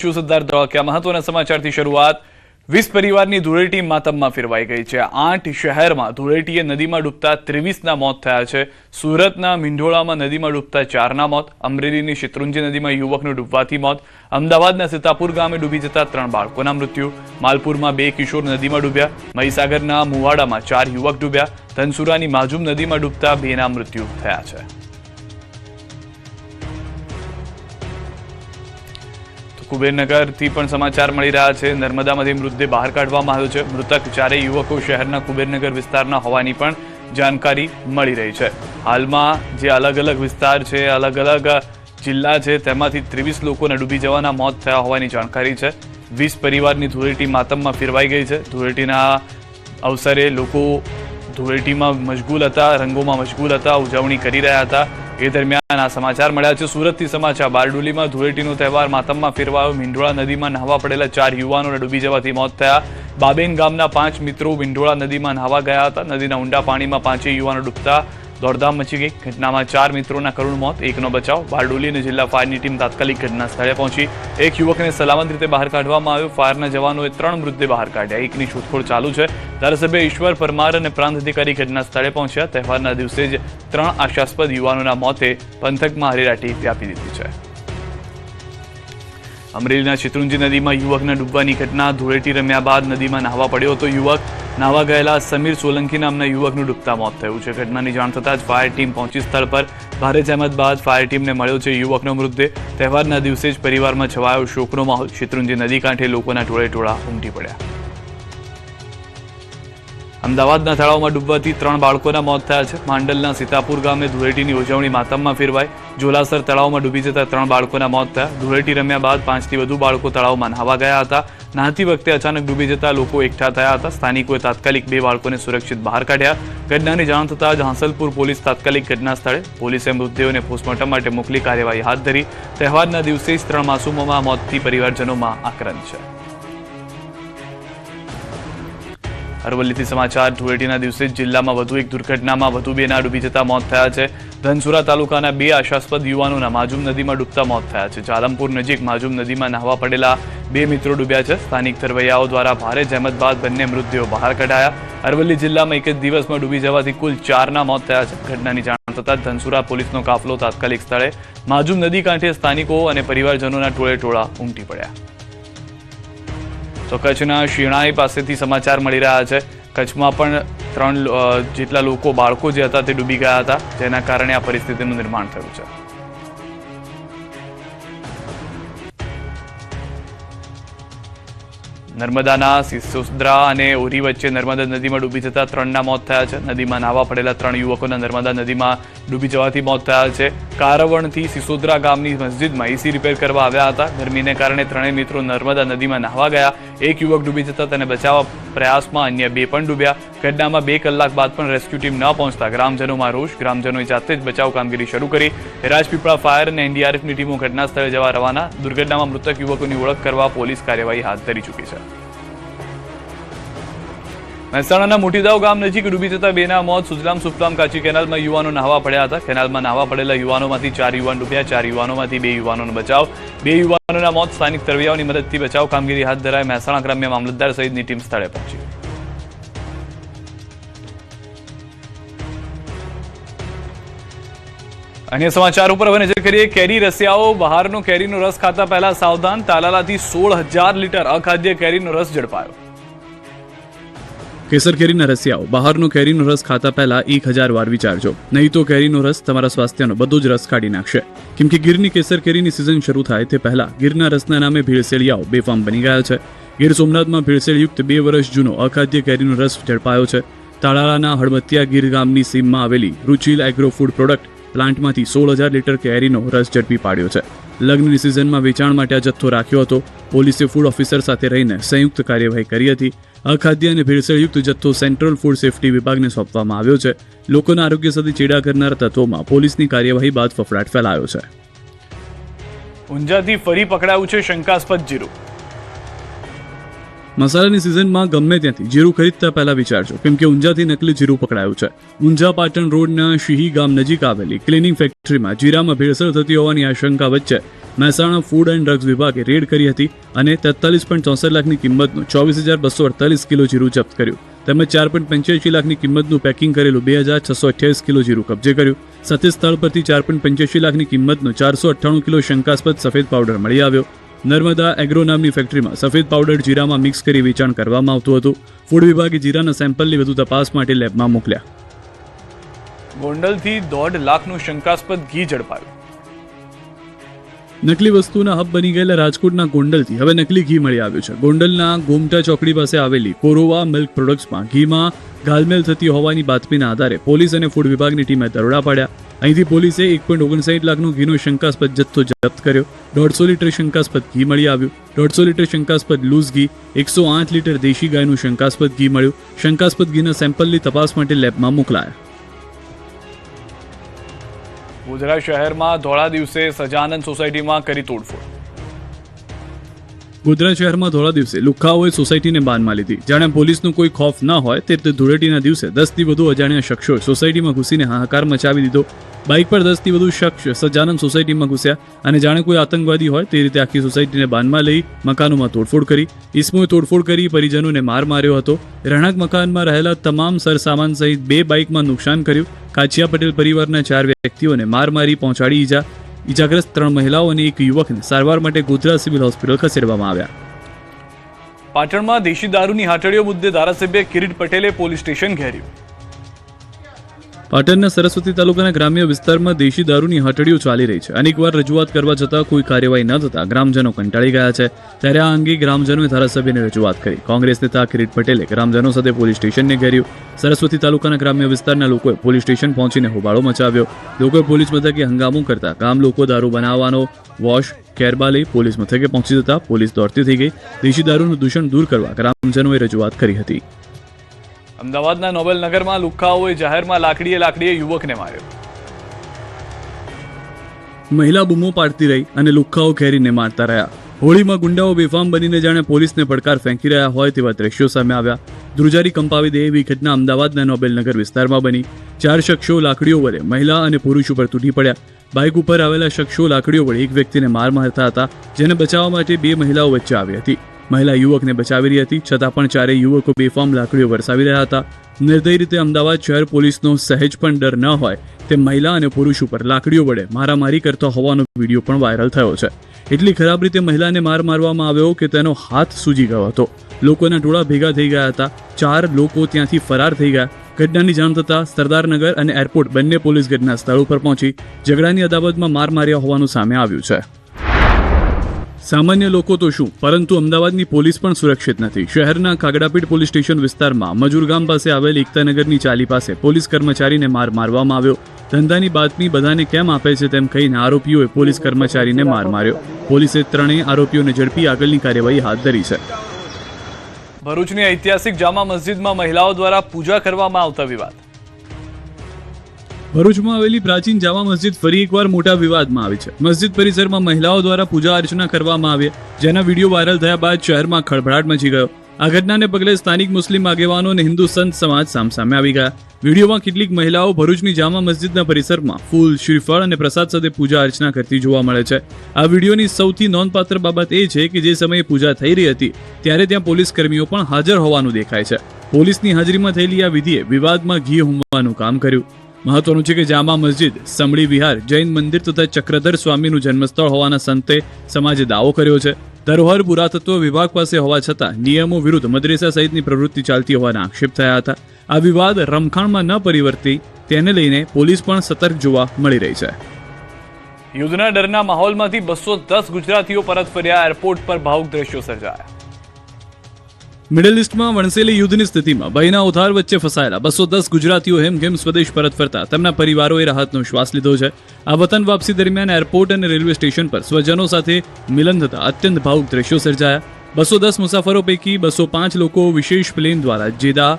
સિદ્ધાર્થ ધોળકિયા મહત્વના સમાચારથી શરૂઆત 20 પરિવારની ધૂળેટી માતમમાં ફેરવાઈ ગઈ છે। 8 શહેરમાં ધૂળેટીએ નદીમાં ડૂબતા 23ના મોત થયા છે। સુરતના મીંઢોળામાં નદીમાં ડૂબતા 4ના મોત, અમરેલીની શેત્રુંજી નદીમાં યુવકનું ડૂબવાથી મોત, અમદાવાદના સીતાપુર ગામે ડૂબી જતા 3 બાળકોના મૃત્યુ, માલપુરમાં 2 કિશોર નદીમાં ડૂબ્યા, મહીસાગરના મુવાડામાં 4 યુવક ડૂબ્યા, ધનસુરાની માજુમ નદીમાં ડૂબતા 2ના મૃત્યુ થયા છે। કુબેરનગરથી પણ સમાચાર મળી રહ્યા છે। નર્મદામાંથી મૃતદેહ બહાર કાઢવામાં આવ્યો છે। મૃતક ચારેય યુવકો શહેરના કુબેરનગર વિસ્તારના હોવાની પણ જાણકારી મળી રહી છે। હાલમાં જે અલગ અલગ વિસ્તાર છે, અલગ અલગ જિલ્લા છે, તેમાંથી 23 લોકોના ડૂબી જવાના મોત થયા હોવાની જાણકારી છે। 20 પરિવારની ધૂળેટી માતમમાં ફેરવાઈ ગઈ છે। ધૂળેટીના અવસરે લોકો ધૂળેટીમાં મશગુલ હતા, રંગોમાં મશગુલ હતા, ઉજવણી કરી રહ્યા હતા। એ દરમિયાન આ સમાચાર મળ્યા છે સુરતથી સમાચાર। બારડોલીમાં ધૂળેટીનો તહેવાર માતમમાં ફેરવાયો। મીંઢોળા નદીમાં નહાવા પડેલા 4 યુવાનોના ડૂબી જવાથી મોત થયા। બાબેન ગામના 5 મિત્રો મીંઢોળા નદીમાં નહાવા ગયા હતા। નદીના ઊંડા પાણીમાં 5 યુવાનો ડૂબતા દોડધામ મચી ગઈ। ઘટનામાં 4 મિત્રોના કરુણ મોત, 1નો બચાવ। બારડોલી અને જિલ્લા ફાયરની ટીમ તાત્કાલિક ઘટના સ્થળે પહોંચી। 1 યુવકને સલામત રીતે બહાર કાઢવામાં આવ્યો। ફાયરના જવાનોએ 3 મૃતદેહ બહાર કાઢ્યા। 1ની શોધખોળ ચાલુ છે। ધારાસભ્ય ઈશ્વર પરમાર અને પ્રાંત અધિકારી ઘટના સ્થળે પહોંચ્યા। તહેવારના દિવસે જ 3 આશાસ્પદ યુવાનોના મોતે પંથકમાં હરેરાટી વ્યાપી દીધી છે। અમરેલીના શેત્રુંજી નદીમાં યુવકના ડૂબવાની ઘટના। ધૂળેટી રમ્યા બાદ નદીમાં નહાવા પડ્યો હતો યુવક। નહાવા ગયેલા સમીર સોલંકી નામના યુવકનું ડૂબતા મોત થયું છે। ઘટનાની જાણ થતાં જ ફાયર ટીમ પહોંચી સ્થળ પર। ભારે જહેમત બાદ ફાયર ટીમને મળ્યો છે યુવકનો મૃતદેહ। તહેવારના દિવસે જ પરિવારમાં છવાયો શોકનો માહોલ। શેત્રુંજી નદી કાંઠે લોકોના ટોળે ઉમટી પડ્યા। અમદાવાદના તળાવમાં ડૂબવાથી 3 બાળકોના મોત થયા છે। માંડલના સીતાપુર ગામે ધૂળેટીની ઉજવણી માતમમાં ફેરવાઈ। જોલાસર તળાવમાં ડૂબી જતા 3 બાળકોના મોત થયા। ધૂળેટી રમ્યા બાદ 5થી વધુ બાળકો તળાવમાં નહાવા ગયા હતા। નહાતી વખતે અચાનક ડૂબી જતા લોકો એકઠા થયા હતા। સ્થાનિકોએ તાત્કાલિક 2 બાળકોને સુરક્ષિત બહાર કાઢ્યા। ઘટનાની જાણ થતાં જ હાંસલપુર પોલીસ તાત્કાલિક ઘટના સ્થળે। પોલીસે મૃતદેહોને પોસ્ટમોર્ટમ માટે મોકલી કાર્યવાહી હાથ ધરી। તહેવારના દિવસે જ 3 માસૂમોના મોતથી પરિવારજનોમાં આક્રંદ છે। અરવલ્લીથી સમાચાર। ધૂળેટીના દિવસે જિલ્લામાં વધુ એક દુર્ઘટનામાં વધુ 2ના ડૂબી જતા મોત થયા છે। ધનસુરા તાલુકાના 2 આશાસ્પદ યુવાનોના માજુમ નદીમાં ડૂબતા મોત થયા છે। જાલમપુર નજીક માજુમ નદીમાં નહાવા પડેલા 2 મિત્રો ડૂબ્યા છે। સ્થાનિક તરવૈયાઓ દ્વારા ભારે જહેમત બાદ બંને મૃતદેહો બહાર કઢાયા। અરવલ્લી જિલ્લામાં એક જ દિવસમાં ડૂબી જવાથી કુલ 4ના મોત થયા છે। ઘટનાની જાણ થતાં ધનસુરા પોલીસનો કાફલો તાત્કાલિક સ્થળે। માજુમ નદી કાંઠે સ્થાનિકો અને પરિવારજનોના ટોળે ઉમટી પડ્યા। તો કચ્છના શિણાઈ પાસેથી સમાચાર મળી રહ્યા છે। કચ્છમાં પણ 3 જેટલા લોકો, બાળકો જે હતા તે ડૂબી ગયા હતા, જેના કારણે આ પરિસ્થિતિનું નિર્માણ થયું છે। નર્મદાના સિસોદરા અને ઓરી વચ્ચે નર્મદા નદીમાં ડૂબી જતા 3ના મોત થયા છે। નદીમાં નાહવા પડેલા 3 યુવકોના નર્મદા નદીમાં ડૂબી જવાથી મોત થયા છે। કારવણથી સિસોદરા ગામની મસ્જિદમાં એસી રિપેર કરવા આવ્યા હતા। ગરમીને કારણે 3 મિત્રો નર્મદા નદીમાં નહાવા ગયા। 1 યુવક ડૂબી જતા તેને બચાવવા પ્રયાસમાં અન્ય 2 પણ ડૂબ્યા। ઘટનામાં 2 કલાક બાદ પણ રેસ્ક્યુ ટીમ ન પહોંચતા ગ્રામજનોમાં રોષ। ગ્રામજનોએ જાતે જ બચાવ કામગીરી શરૂ કરી। રાજપીપળા ફાયર અને એનડીઆરએફની ટીમો ઘટના સ્થળે જવા રવાના। દુર્ઘટનામાં મૃતક યુવકોની ઓળખ કરવા પોલીસ કાર્યવાહી હાથ ધરી ચૂકી છે। મહેસાણાના મોટીદાવ ગામ નજીક ડૂબી જતા 2ના મોત। સુજલામ સુફલામ કાચી કેનાલમાં યુવાનો નહાવા પડ્યા હતા। કેનાલમાં નહાવા પડેલા યુવાનોમાંથી 4 યુવાન ડૂબ્યા। 4 યુવાનોમાંથી 2 યુવાનોનો બચાવ। 2 યુવાનોના મોત। સ્થાનિક તરવૈયાઓની મદદથી બચાવ કામગીરી હાથ ધરાઈ। મહેસાણા ગ્રામ્ય મામલતદાર સહિતની ટીમ સ્થળે પહોંચી। અન્ય સમાચાર ઉપર હવે નજર કરીએ। કેરી રસિયાઓ બહારનો કેરીનો રસ ખાતા પહેલા સાવધાન। તાલાલાથી 16,000 લીટર અખાદ્ય કેરીનો રસ ઝડપાયો। કેસર કેરીના રસિયાઓ બહારનો કેરીનો રસ ખાતા પહેલા 1000 વાર વિચારજો, નહીં તો કેરીનો રસ તમારા સ્વાસ્થ્યનો બધો જ રસ કાઢી નાખશે। કેમ કે ગીરની કેસર કેરીની સિઝન શરૂ થાય તે પહેલા ગીરના રસના નામે ભેળસેળિયાઓ બેફામ બની ગયા છે। ગીર સોમનાથમાં ભેળસેળયુક્ત 2 વર્ષ જૂનો અખાદ્ય કેરીનો રસ ઝડપાયો છે। તાળાળાના હળમતિયા ગીર ગામની સીમમાં આવેલી રુચિલ એગ્રો ફૂડ પ્રોડક્ટ પ્લાન્ટમાંથી 16,000 લીટર કેરીનો રસ ઝડપી પાડ્યો છે। લગ્નની સિઝનમાં વેચાણ માટે આ જથ્થો રાખ્યો હતો। પોલીસે ફૂડ ઓફિસર સાથે રહીને સંયુક્ત કાર્યવાહી કરી હતી। અખાદ્ય અને ભેળસેળયુક્ત જથ્થો સેન્ટ્રલ ફૂડ સેફ્ટી વિભાગને સોંપવામાં આવ્યો છે। લોકોના આરોગ્ય સાથે ચેડા કરનાર તત્વોમાં પોલીસની કાર્યવાહી બાદ ફફડાટ ફેલાયો છે। ઊંઝાથી ફરી પકડાયું છે શંકાસ્પદ જીરું। મસાલાની સિઝનમાં ગમે ત્યાંથી જીરું ખરીદતા પહેલા વિચારજો, કેમ કે ઊંઝાથી નકલી જીરું પકડાયું છે। ઊંઝા પાટણ રોડના શિહી ગામ નજીક આવેલી ક્લિનિંગ ફેક્ટરીમાં જીરામાં ભેળસેળ થતી હોવાની આશંકા વચ્ચે મહેસાણા ફૂડ એન્ડ ડ્રગ્સ વિભાગે રેડ કરી હતી અને 43.64 લાખની કિંમતનું 24,248 કિલો જીરું જપ્ત કર્યું તેમજ 4.85 લાખની કિંમતનું પેકિંગ કરેલું 2,628 કિલો જીરું કબજે કર્યું સાથે સ્થળ પરથી 4.85 લાખની કિંમતનું 498 કિલો શંકાસ્પદ સફેદ પાવડર મળી આવ્યો નર્મદા એગ્રો નામની ફેક્ટરીમાં સફેદ પાવડર જીરામાં મિક્સ કરી વેચાણ કરવામાં આવતું હતું ફૂડ વિભાગે જીરાના સેમ્પલની વધુ તપાસ માટે લેબમાં મોકલ્યા ગોંડલથી 1.5 લાખનું શંકાસ્પદ ઘી ઝડપાયું નકલી વસ્તુના હબ બની ગયેલા રાજકોટના ગોંડલથી હવે નકલી ઘી મળી આવ્યું છે ગોંડલના ગોમટા ચોકડી પાસે આવેલી કોરોવા મિલ્ક પ્રોડક્ટ્સમાં ઘીમાં ઘાલમેલ થતી હોવાની બાતમીના આધારે પોલીસ અને ફૂડ વિભાગની ટીમે દરોડા પાડ્યા અહીંથી પોલીસે 1.59 લાખનું ઘીનો શંકાસ્પદ જથ્થો જપ્ત કર્યો 150 લીટર શંકાસ્પદ ઘી મળી આવ્યું 150 લીટર શંકાસ્પદ લૂઝ ઘી 108 લીટર દેશી ગાયનું શંકાસ્પદ ઘી મળ્યું શંકાસ્પદ ઘીના સેમ્પલની તપાસ માટે લેબમાં મોકલાયા ગોધરા શહેરમાં ધોળા દિવસે સજાનંદ સોસાયટીમાં કરી તોડફોડ ગોધરા શહેરમાં ધોળા દિવસે લુખ્ખાઓએ સોસાયટીને બાનમાં લીધી જાણે પોલીસનો કોઈ ખોફ ન હોય તે રીતે ધૂળેટીના દિવસે 10થી વધુ અજાણ્યા શખ્સોએ સોસાયટીમાં ઘૂસીને હાહાકાર મચાવી દીધો બાઇક પર 10થી વધુ શખ્સ સજાનંદ સોસાયટીમાં ઘૂસ્યા અને જાણે કોઈ આતંકવાદી હોય તે રીતે આખી સોસાયટીને બાનમાં લઈ મકાનોમાં તોડફોડ કરી ઇસમોએ તોડફોડ કરી પરિજનોને માર માર્યો હતો રહેણાંક મકાનમાં રહેલા તમામ સરસામાન સહિત 2 બાઇકમાં નુકસાન કર્યું કાછિયા પટેલ પરિવારના 4 વ્યક્તિઓને માર મારી પહોંચાડી ઈજાગ્રસ્ત 3 મહિલાઓ અને એક યુવકને સારવાર માટે ગોધરા સિવિલ હોસ્પિટલ ખસેડવામાં આવ્યા પાટણમાં દેશી દારૂની હાટડીઓ મુદ્દે ધારાસભ્ય કિરીટ પટેલે પોલીસ સ્ટેશન ઘેર્યું પાટણના સરસ્વતી તાલુકાના ગ્રામ્ય વિસ્તારમાં દેશી દારૂની હાટડીઓ ચાલી રહી છે અનેકવાર રજૂઆત કરવા છતાં કોઈ કાર્યવાહી ન થતા ગ્રામજનો કંટાળી ગયા છે ત્યારે આ અંગે ગ્રામજનોએ ધારાસભ્યને રજૂઆત કરી કોંગ્રેસ નેતા કિરીટ પટેલે ગ્રામજનો સાથે પોલીસ સ્ટેશનને ઘેર્યું સરસ્વતી તાલુકાના ગ્રામ્ય વિસ્તારના લોકોએ પોલીસ સ્ટેશન પહોંચીને હોબાળો મચાવ્યો લોકોએ પોલીસ મથકે હંગામો કરતા ગામ લોકો દારૂ બનાવવાનો વોશ કેરબા લઈ પોલીસ મથકે પહોંચી જતા પોલીસ દોડતી થઈ ગઈ દેશી દારૂનું દૂષણ દૂર કરવા ગ્રામજનોએ રજૂઆત કરી હતી અમદાવાદના નોબેલ નગરમાં લુખ્ખાઓએ જાહેરમાં લાકડીએ યુવકને માર્યો મહિલા બૂમો પાડતી રહી અને લુખ્ખાઓ ઘેરીને મારતા રહ્યા હોળીમાં ગુંડાઓ બેફામ બનીને જાણે પોલીસને પડકાર ફેંકી રહ્યા હોય તેવા દ્રશ્યો સામે આવ્યા ધ્રુજારી કંપાવી દે એવી ઘટના અમદાવાદના નોબેલનગર વિસ્તારમાં બની 4 શખ્સો લાકડીઓ વડે મહિલા અને પુરુષ ઉપર તૂટી પડ્યા બાઇક ઉપર આવેલા શખ્સો લાકડીઓ વડે એક વ્યક્તિને માર મારતા હતા જેને બચાવવા માટે 2 મહિલાઓ વચ્ચે આવી હતી મહિલા યુવકને બચાવી રહી હતી છતાં પણ 4 યુવકો બેફામ લાકડીઓ વરસાવી રહ્યા હતા નિર્દય રીતે અમદાવાદ શહેર પોલીસનો સહેજ પણ ડર ન હોય તે મહિલા અને પુરુષ ઉપર લાકડીઓ વડે મારામારી કરતા હોવાનો વિડીયો પણ વાયરલ થયો છે એટલી ખરાબ રીતે મહિલાને માર મારવામાં આવ્યો કે તેનો હાથ સૂજી ગયો હતો લોકોના ટોળા ભેગા થઈ ગયા હતા 4 લોકો ત્યાંથી ફરાર થઈ ગયા ઘટનાની જાણ થતાં સરદારનગર અને એરપોર્ટ બંને પોલીસ ઘટના સ્થળ ઉપર પહોંચી ઝઘડાની અદાવતમાં માર માર્યા હોવાનું સામે આવ્યું છે સામાન્ય લોકો તો શું પરંતુ અમદાવાદની પોલીસ પણ સુરક્ષિત નથી શહેરના કાગડાપીઠ પોલીસ સ્ટેશન વિસ્તારમાં મજૂર ગામ પાસે આવેલ એકતાનગરની ચાલી પાસે પોલીસ કર્મચારીને માર મારવામાં આવ્યો ધંધાની બાતમી બધાને કેમ આપે છે તેમ કહીને આરોપીઓએ પોલીસ કર્મચારીને માર માર્યો પોલીસે 3 આરોપીઓને ઝડપી આગળની કાર્યવાહી હાથ ધરી છે ભરૂચની ઐતિહાસિક જામા મસ્જિદમાં મહિલાઓ દ્વારા પૂજા કરવામાં આવતા વિવાદ ભરૂચમાં આવેલી પ્રાચીન જામા મસ્જિદ ફરી એકવાર મોટા વિવાદમાં આવી છે મસ્જિદ પરિસરમાં મહિલાઓ દ્વારા પૂજા અર્ચના કરવામાં આવી જેના વિડીયો વાયરલ થયા બાદ શહેરમાં ખળભળાટ મચી ગયો આ ઘટનાને પગલે સ્થાનિક મુસ્લિમ આગેવાનો અને હિન્દુ સંત સમાજ સામસામે આવી ગયા વિડીયોમાં કેટલીક મહિલાઓ ભરૂચની જામા મસ્જિદના પરિસરમાં ફૂલ શ્રીફળ અને પ્રસાદ સાથે પૂજા અર્ચના કરતી જોવા મળે છે આ વિડીયોની સૌથી નોંધપાત્ર બાબત એ છે કે જે સમયે પૂજા થઈ રહી હતી ત્યારે ત્યાં પોલીસ કર્મીઓ પણ હાજર હોવાનું દેખાય છે પોલીસની હાજરીમાં થયેલી આ વિધિએ વિવાદમાં ઘી હોમવાનું કામ કર્યું મહત્વનું છે કે જામા મસ્જિદ સમડી વિહાર જૈન મંદિર તથા ચક્રધર સ્વામીનું જન્મસ્થળ હોવાના સંતે સમાજે દાવો કર્યો છે ધરોહર પુરાતત્વ વિભાગ પાસે હોવા છતાં નિયમો વિરુદ્ધ મદ્રેસા સહિતની પ્રવૃત્તિ ચાલતી હોવાના આક્ષેપ થયા હતા આ વિવાદ રમખાણમાં ન પરિવર્તી તેને લઈને પોલીસ પણ સતર્ક જોવા મળી રહી છે યુદ્ધના ડરના માહોલમાંથી 210 ગુજરાતીઓ પરત ફર્યા એરપોર્ટ પર ભાવુક દ્રશ્યો સર્જાયા મિડલ ઇસ્ટમાં વણસેલી યુદ્ધની સ્થિતિમાં ભયના ઉથાર વચ્ચે ફસાયેલા 210 ગુજરાતીઓ હેમખેમ સ્વદેશ પરત ફરતા તેમના પરિવારોએ રાહતનો શ્વાસ લીધો છે આ વતન વાપસી દરમિયાન એરપોર્ટ અને રેલવે સ્ટેશન પર સ્વજનો સાથે મિલન થતા અત્યંત ભાવુક દ્રશ્યો સર્જાયા 210 મુસાફરો પૈકી 205 લોકો વિશેષ પ્લેન દ્વારા જેદા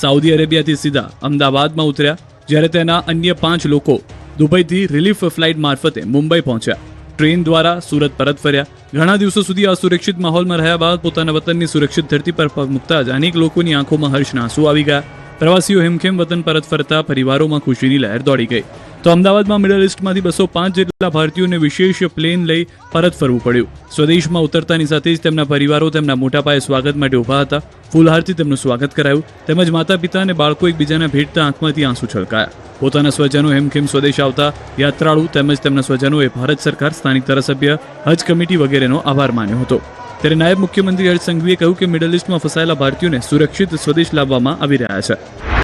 સાઉદી અરેબિયાથી સીધા અમદાવાદમાં ઉતર્યા જ્યારે તેના અન્ય 5 લોકો દુબઈથી રિલીફ ફ્લાઇટ મારફતે મુંબઈ પહોંચ્યા ટ્રેન દ્વારા સુરત પરત ફર્યા ઘણા દિવસો સુધી અસુરક્ષિત માહોલમાં રહ્યા બાદ પોતાના વતનની સુરક્ષિત ધરતી પર પગ મૂકતા જ અનેક લોકોની આંખોમાં હર્ષના આંસુ આવી ગયા પ્રવાસીઓ હેમખેમ વતન પરત ફરતા પરિવારોમાં ખુશીની લહેર દોડી ગઈ તો અમદાવાદમાં મિડલ ઇસ્ટમાંથી 205 જેટલા ભારતીયોને વિશેષ પ્લેન લઈ પરત ફરવું પડ્યું. સ્વદેશમાં ઉતરતાની સાથે જ તેમના પરિવારો તેમના મોટા પાયે સ્વાગત માટે ઊભા હતા. ફૂલહારથી તેમનું સ્વાગત કરાયું તેમજ માતા પિતા અને બાળકો એકબીજાને ભેટતા આંખમાંથી આંસુ છલકાયા. પોતાના સ્વજનો હેમખેમ સ્વદેશ આવતા યાત્રાળુ તેમજ તેમના સ્વજનોએ ભારત સરકાર, સ્થાનિક ધારાસભ્ય, હજ કમિટી વગેરેનો આભાર માન્યો હતો. ત્યારે નાયબ મુખ્યમંત્રી હર્ષ સંઘવીએ કહ્યું કે મિડલ ઇસ્ટમાં ફસાયેલા ભારતીયોને સુરક્ષિત સ્વદેશ લાવવામાં આવી રહ્યા છે.